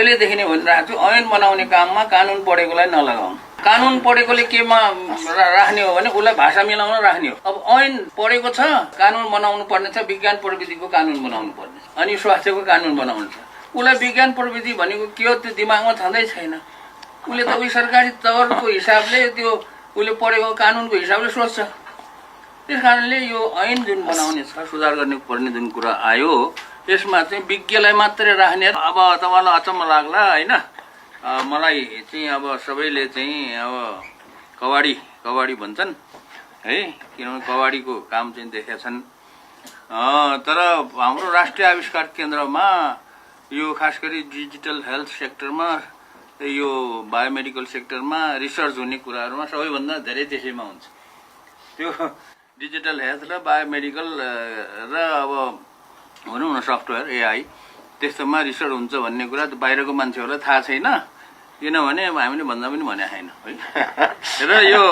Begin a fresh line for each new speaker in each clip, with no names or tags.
पहिल्यैदेखि नै भनिरहेको छु, ऐन बनाउने काममा कानुन पढेकोलाई नलगाउनु। कानुन पढेकोले केमा राख्ने हो भने उसलाई भाषा मिलाउन राख्ने हो। अब ऐन पढेको छ, कानुन बनाउनु पर्ने छ, विज्ञान प्रविधिको कानुन बनाउनु पर्ने छ, अनि स्वास्थ्यको कानुन बनाउनु छ। उसलाई विज्ञान प्रविधि भनेको के हो त्यो दिमागमा छँदै छैन। उसले त उही सरकारी तवरको हिसाबले त्यो उसले पढेको कानुनको हिसाबले सोच्छ। त्यस कारणले यो ऐन जुन बनाउने छ, सुधार गर्ने पर्ने जुन कुरा आयो, यसमा चाहिँ विज्ञलाई मात्रै राख्ने। अब तपाईँलाई अचम्म लाग्ला होइन, मलाई चाहिँ अब सबैले चाहिँ अब कबाडी भन्छन् है, किनभने कबाडीको काम चाहिँ देखेका छन्। तर हाम्रो राष्ट्रिय आविष्कार केन्द्रमा यो खास गरी डिजिटल हेल्थ सेक्टरमा, यो बायोमेडिकल सेक्टरमा रिसर्च हुने कुराहरूमा सबैभन्दा धेरै त्यसैमा हुन्छ। त्यो डिजिटल हेल्थ र बायोमेडिकल र अब भनौँ न सफ्टवेयर एआई त्यस्तोमा रिसर्च हुन्छ भन्ने कुरा बाहिरको मान्छेहरूलाई थाहा छैन, किनभने हामीले भन्दा पनि भनेको छैन है। र यो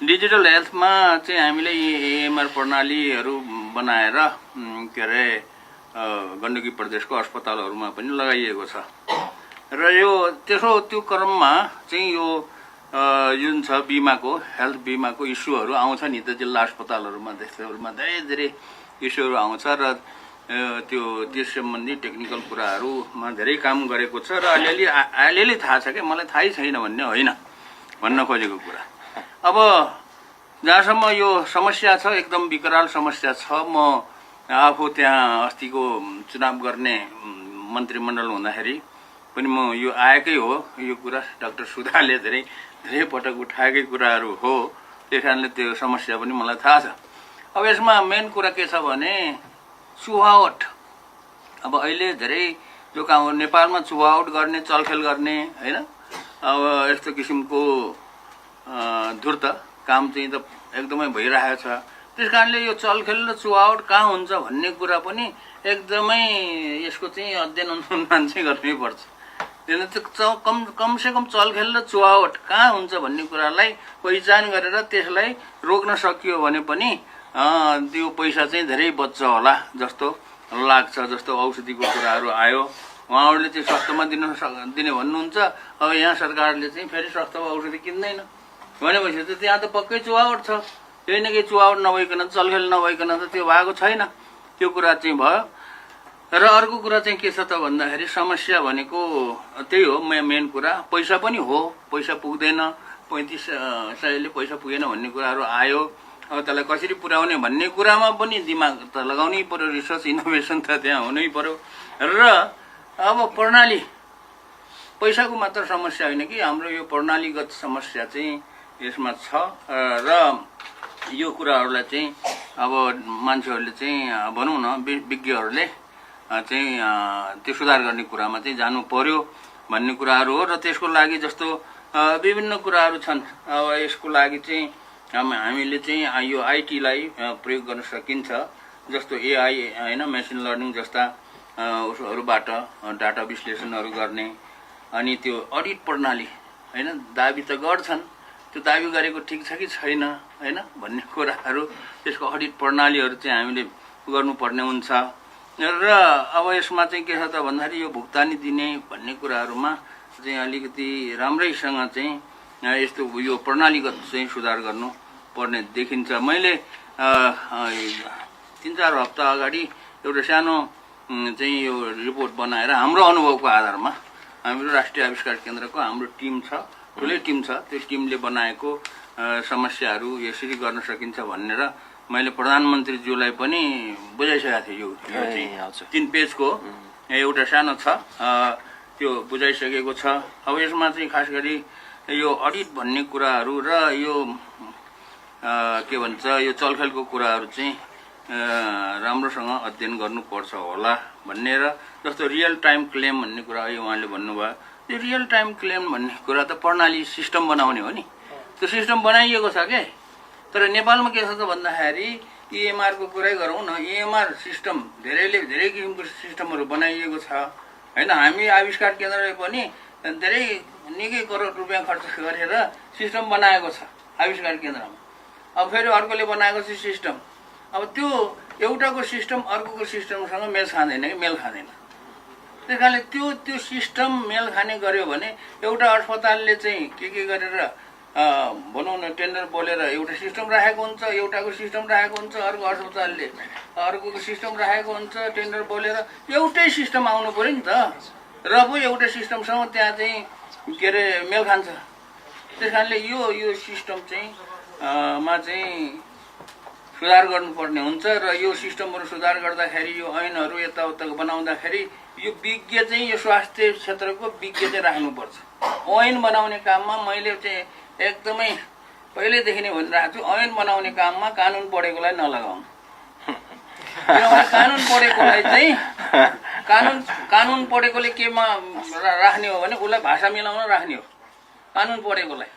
डिजिटल हेल्थमा चाहिँ हामीले एएमआर प्रणालीहरू बनाएर के अरे गण्डकी प्रदेशको अस्पतालहरूमा पनि लगाइएको छ। र यो त्यो क्रममा चाहिँ यो जुन छ बिमाको, हेल्थ बिमाको इस्युहरू आउँछ नि त, जिल्ला अस्पतालहरूमा त्यस्तोहरूमा धेरै इस्युहरू आउँछ र त्यस सम्बन्धी टेक्निकल कुराहरूमा धेरै काम गरेको छ र अलिअलि थाहा छ कि मलाई थाहै छैन भन्ने होइन, भन्न खोजेको कुरा। अब जहाँसम्म यो समस्या छ, एकदम विकराल समस्या छ। म आफू त्यहाँ अस्तिको चुनाव गर्ने मन्त्रीमण्डल हुँदाखेरि पनि म यो आएकै हो, यो कुरा डाक्टर सुधाले धेरै पटक उठाएकै कुराहरू हो। त्यस कारणले त्यो समस्या पनि मलाई थाहा छ। अब यसमा मेन कुरा के छ भने चुहावट। अब अहिले धेरै जो काम नेपालमा चुहावट गर्ने, चलखेल गर्ने होइन, अब यस्तो किसिमको धुर्त काम चाहिँ त एकदमै भइरहेको छ। त्यस कारणले यो चलखेल र चुहावट कहाँ हुन्छ भन्ने कुरा पनि एकदमै यसको चाहिँ अध्ययन अनुसन्धान चाहिँ गर्नै पर्छ। कमसेकम चलखेल र चुहावट कहाँ हुन्छ भन्ने कुरालाई पहिचान गरेर त्यसलाई रोक्न सकियो भने पनि त्यो पैसा चाहिँ धेरै बच्छ होला जस्तो लाग्छ। जस्तो औषधिको कुराहरू आयो, उहाँहरूले चाहिँ सस्तोमा दिने भन्नुहुन्छ। अब यहाँ सरकारले चाहिँ फेरि सस्तोमा औषधि किन्दैन भनेपछि त त्यहाँ त पक्कै चुहावट छ। केही न केही चुहावट नभइकन, चलखेल नभइकन त त्यो भएको छैन। त्यो कुरा चाहिँ भयो। र अर्को कुरा चाहिँ के छ त भन्दाखेरि समस्या भनेको त्यही हो, मेन कुरा पैसा पनि हो। पैसा पुग्दैन, 3500ले पैसा पुगेन भन्ने कुराहरू आयो। अब त्यसलाई कसरी पुर्याउने भन्ने कुरामा पनि दिमाग त लगाउनै पर्यो, रिसर्च इनोभेसन त त्यहाँ हुनै पर्यो। र अब प्रणाली, पैसाको मात्र समस्या होइन कि हाम्रो यो प्रणालीगत समस्या चाहिँ यसमा छ। र यो कुराहरूलाई चाहिँ अब मान्छेहरूले चाहिँ भनौँ न विज्ञहरूले चाहिँ त्यो सुधार गर्ने कुरामा चाहिँ जानु पर्यो भन्ने कुराहरू हो। र त्यसको लागि जस्तो विभिन्न कुराहरू छन्। अब यसको लागि चाहिँ हामीले चाहिँ यो आइटीलाई प्रयोग गर्न सकिन्छ। जस्तो एआई होइन, मेसिन लर्निङ जस्ता उसहरूबाट डाटा विश्लेषणहरू गर्ने, अनि त्यो अडिट प्रणाली होइन, दाबी त गर्छन्, त्यो दाबी गरेको ठिक छ कि छैन होइन भन्ने कुराहरू, त्यसको अडिट प्रणालीहरू चाहिँ हामीले गर्नुपर्ने हुन्छ। र अब यसमा चाहिँ के छ त भन्दाखेरि यो भुक्तानी दिने भन्ने कुराहरूमा चाहिँ अलिकति राम्रैसँग चाहिँ यस्तो यो प्रणालीगत चाहिँ सुधार गर्नु पर्ने देखिन्छ। मैले 3-4 हप्ता अगाडि एउटा सानो चाहिँ यो रिपोर्ट बनाएर हाम्रो अनुभवको आधारमा, हाम्रो राष्ट्रिय आविष्कार केन्द्रको हाम्रो टिम छ, ठुलै टिम छ, त्यो टिमले बनाएको समस्याहरू यसरी गर्न सकिन्छ भनेर मैले प्रधानमन्त्रीज्यूलाई पनि बुझाइसकेको थिएँ। यो चाहिँ 3 पेजको एउटा सानो छ, त्यो बुझाइसकेको छ। अब यसमा चाहिँ खास गरी यो अडिट भन्ने कुराहरू र यो के भन्छ यो चलखेलको कुराहरू चाहिँ राम्रोसँग अध्ययन गर्नुपर्छ होला भन्ने। र जस्तो रियल टाइम क्लेम भन्ने कुरा अहिले उहाँले भन्नुभयो, त्यो रियल टाइम क्लेम भन्ने कुरा त प्रणाली सिस्टम बनाउने हो नि, त्यो सिस्टम बनाइएको छ के। तर नेपालमा के छ त भन्दाखेरि इएमआरको कुरै गरौँ न, इएमआर सिस्टम धेरै किसिमको सिस्टमहरू बनाइएको छ होइन। हामी आविष्कार केन्द्रले पनि धेरै निकै करोड रुपियाँ खर्च गरेर सिस्टम बनाएको छ आविष्कार केन्द्रमा। अब फेरि अर्कोले बनाएको छ सिस्टम। अब त्यो एउटाको सिस्टम अर्कोको सिस्टमसँग मेल खाँदैन कि मेल खाँदैन। त्यस कारणले त्यो सिस्टम मेल खाने गर्यो भने एउटा अस्पतालले चाहिँ के गरेर भनौँ न टेन्डर बोलेर एउटा सिस्टम राखेको हुन्छ, एउटाको सिस्टम राखेको हुन्छ, अर्को अस्पतालले अर्को सिस्टम राखेको हुन्छ, टेन्डर बोलेर एउटै सिस्टम आउनु पर्यो नि त। र पो एउटा सिस्टमसँग त्यहाँ चाहिँ के अरे मेल खान्छ। त्यस कारणले यो सिस्टम चाहिँ मा चाहिँ सुधार गर्नुपर्ने हुन्छ र यो सिस्टमहरू सुधार गर्दाखेरि यो ऐनहरू यताउता बनाउँदाखेरि यो विज्ञ चाहिँ यो स्वास्थ्य क्षेत्रको विज्ञ चाहिँ राख्नुपर्छ। ऐन बनाउने काममा मैले चाहिँ एकदमै पहिल्यैदेखि नै भनिरहेको छु, ऐन बनाउने काममा कानुन पढेकोलाई नलगाउनु। किनभने कानुन पढेकोलाई चाहिँ कानुन पढेकोले केमा राख्ने हो भने उसलाई भाषा मिलाउन राख्ने हो कानुन पढेकोलाई।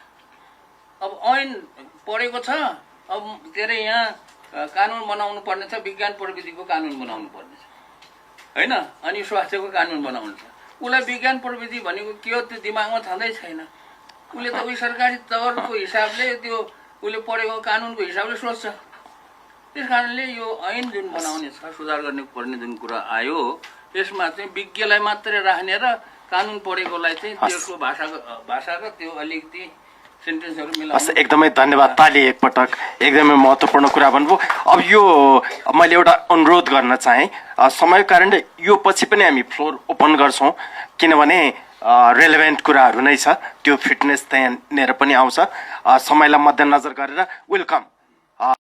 अब ऐन पढेको छ, अब के अरे यहाँ कानुन बनाउनु पर्ने छ, विज्ञान प्रविधिको कानुन बनाउनु पर्ने छ होइन, अनि स्वास्थ्यको कानुन बनाउनु छ। उसलाई विज्ञान प्रविधि भनेको के हो त्यो दिमागमा छँदै छैन। उसले त उही सरकारी तवरको हिसाबले त्यो उसले पढेको कानुनको हिसाबले सोच्छ। त्यस कारणले यो ऐन जुन बनाउने छ, सुधार गर्ने पर्ने जुन कुरा आयो, यसमा चाहिँ विज्ञलाई मात्रै राख्ने र कानुन पढेकोलाई चाहिँ त्यसको भाषा र त्यो अलिकति सेन्टेन्सहरू मिलाउनु।
एकदमै धन्यवाद। ताली एकपटक। एकदमै महत्त्वपूर्ण कुरा भन्नुभयो। अब यो मैले एउटा अनुरोध गर्न चाहेँ, समयको कारणले यो पछि पनि हामी फ्लोर ओपन गर्छौँ, किनभने रेलेभेन्ट कुराहरू नै छ, त्यो फिटनेस त्यहाँनिर पनि आउँछ। समयलाई मध्यनजर गरेर वेलकम।